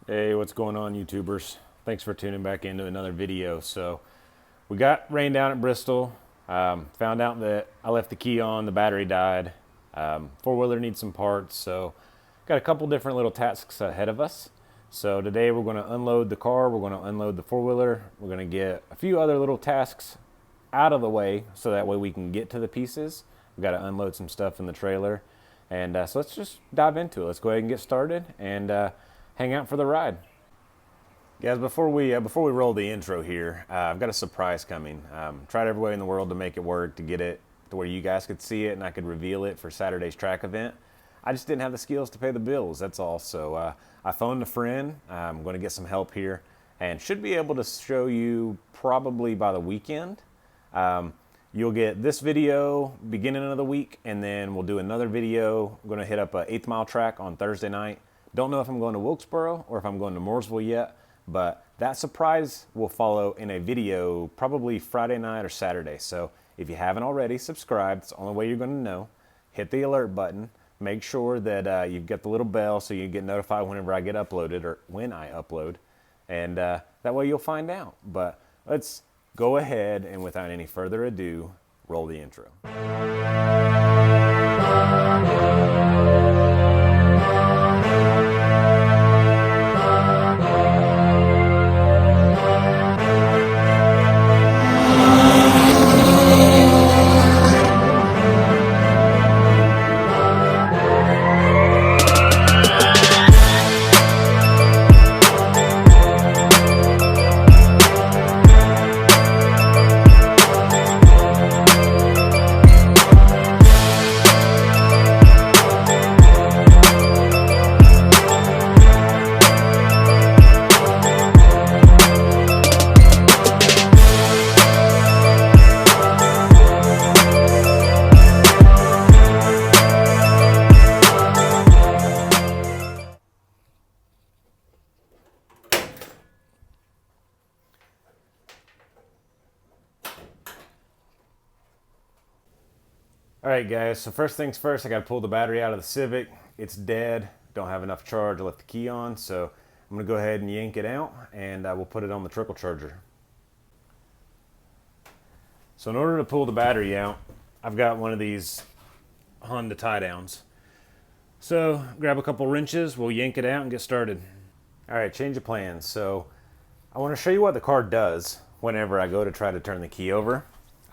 Hey, what's going on, YouTubers? Thanks for tuning back into another video. So, we got rain down at Bristol. Found out that I left the key on, the battery died. Four-wheeler needs some parts, so got a couple different little tasks ahead of us. So today we're going to unload the car, we're going to unload the four-wheeler, we're going to get a few other little tasks out of the way so that way we can get to the pieces. We've got to unload some stuff in the trailer. And so let's just dive into it. Let's go ahead and get started and hang out for the ride. Guys, before we roll the intro here, I've got a surprise coming. Tried every way in the world to make it work, to get it to where you guys could see it and I could reveal it for Saturday's track event. I just didn't have the skills to pay the bills, that's all. So I phoned a friend. I'm going to get some help here and should be able to show you probably by the weekend. You'll get this video beginning of the week, and then we'll do another video. I'm going to hit up an 8th Mile track on Thursday night. Don't know if I'm going to Wilkesboro or if I'm going to Mooresville yet, but that surprise will follow in a video probably Friday night or Saturday. So if you haven't already, subscribe. It's the only way you're going to know. Hit the alert button. Make sure that you've got the little bell so you get notified whenever I get uploaded or when I upload. And that way you'll find out. But let's go ahead and without any further ado, roll the intro. All right, guys, so first things first, I got to pull the battery out of the Civic. It's dead, don't have enough charge, I left the key on, so I'm going to go ahead and yank it out, and we'll put it on the trickle charger. So in order to pull the battery out, I've got one of these Honda tie downs. So grab a couple wrenches, we'll yank it out and get started. All right, change of plans. So I want to show you what the car does whenever I go to try to turn the key over.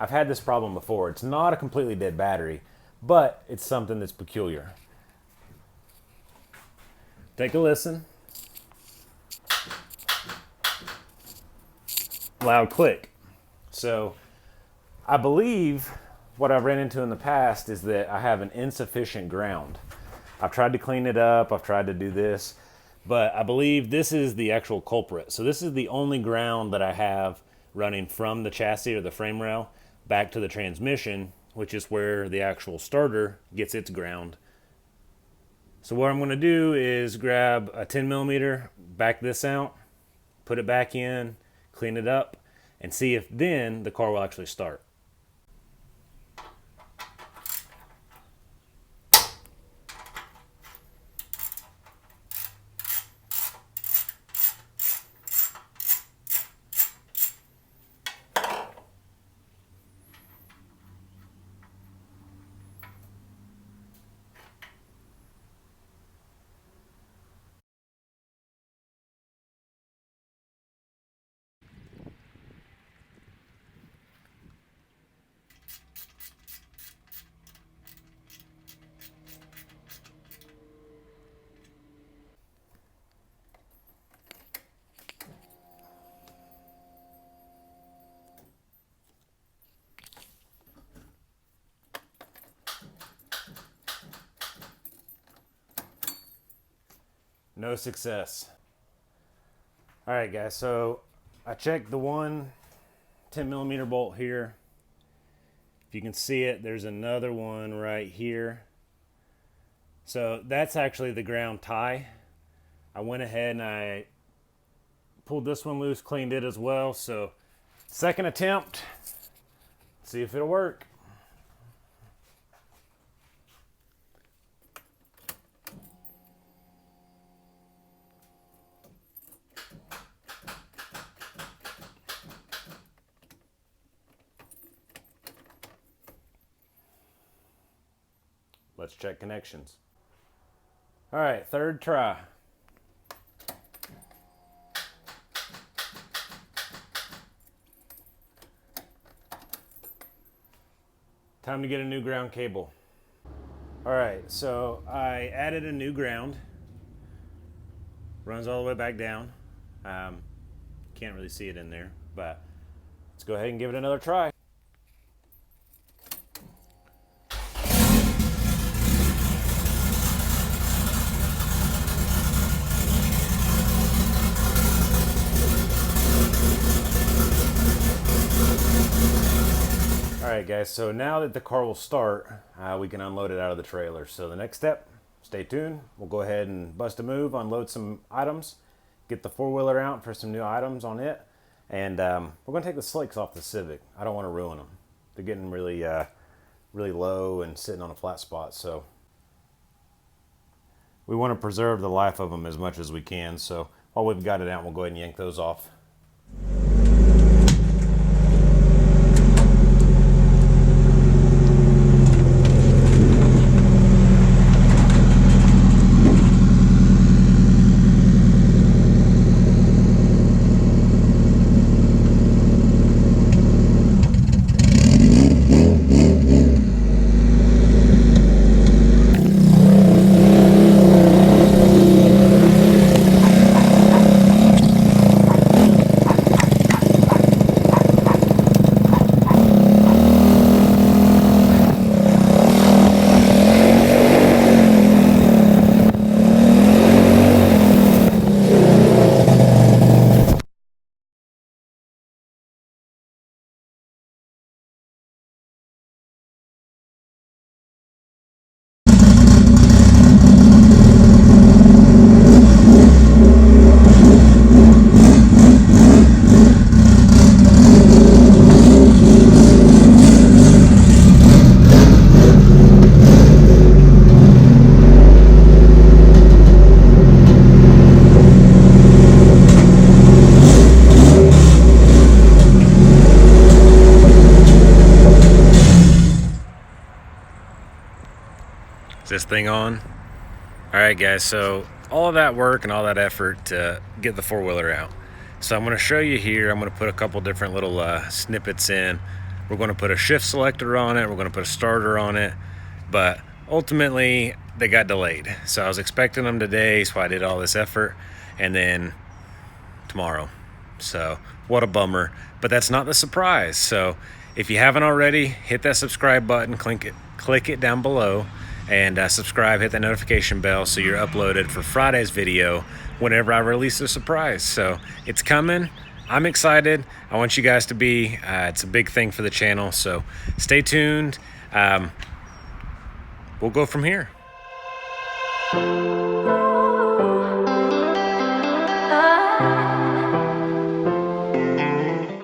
I've had this problem before. It's not a completely dead battery, but it's something that's peculiar. Take a listen. Loud click. So I believe what I've ran into in the past is that I have an insufficient ground. I've tried to clean it up, I've tried to do this, but I believe this is the actual culprit. So this is the only ground that I have running from the chassis or the frame rail back to the transmission, which is where the actual starter gets its ground. So what I'm going to do is grab a 10 millimeter, back this out, put it back in, clean it up, and see if then the car will actually start. No success. All right, guys, so I checked the one 10 millimeter bolt here. If you can see it, there's another one right here. So that's actually the ground tie. I went ahead and I pulled this one loose, cleaned it as well. So second attempt, see if it'll work. let's check connections. All right, third try. Time to get a new ground cable. All right, so I added a new ground. Runs all the way back down. Can't really see it in there, but let's go ahead and give it another try. All right, guys, so now that the car will start, we can unload it out of the trailer. So the next step, stay tuned. We'll go ahead and bust a move, unload some items, get the four-wheeler out for some new items on it, and we're gonna take the slicks off the Civic. I don't wanna ruin them. They're getting really, really low and sitting on a flat spot, so we wanna preserve the life of them as much as we can. So while we've got it out, we'll go ahead and yank those off. This thing on. All right, guys, so all of that work and all that effort to get the four-wheeler out. So I'm going to show you here. I'm going to put a couple different little snippets in. We're going to put a shift selector on it. We're going to put a starter on it, but ultimately they got delayed. So I was expecting them today, so I did all this effort, and then tomorrow. So what a bummer, but that's not the surprise. So if you haven't already, hit that subscribe button, click it down below, and subscribe, hit that notification bell so you're uploaded for Friday's video whenever I release a surprise. So it's coming. I'm excited. I want you guys to be. It's a big thing for the channel, so stay tuned. We'll go from here.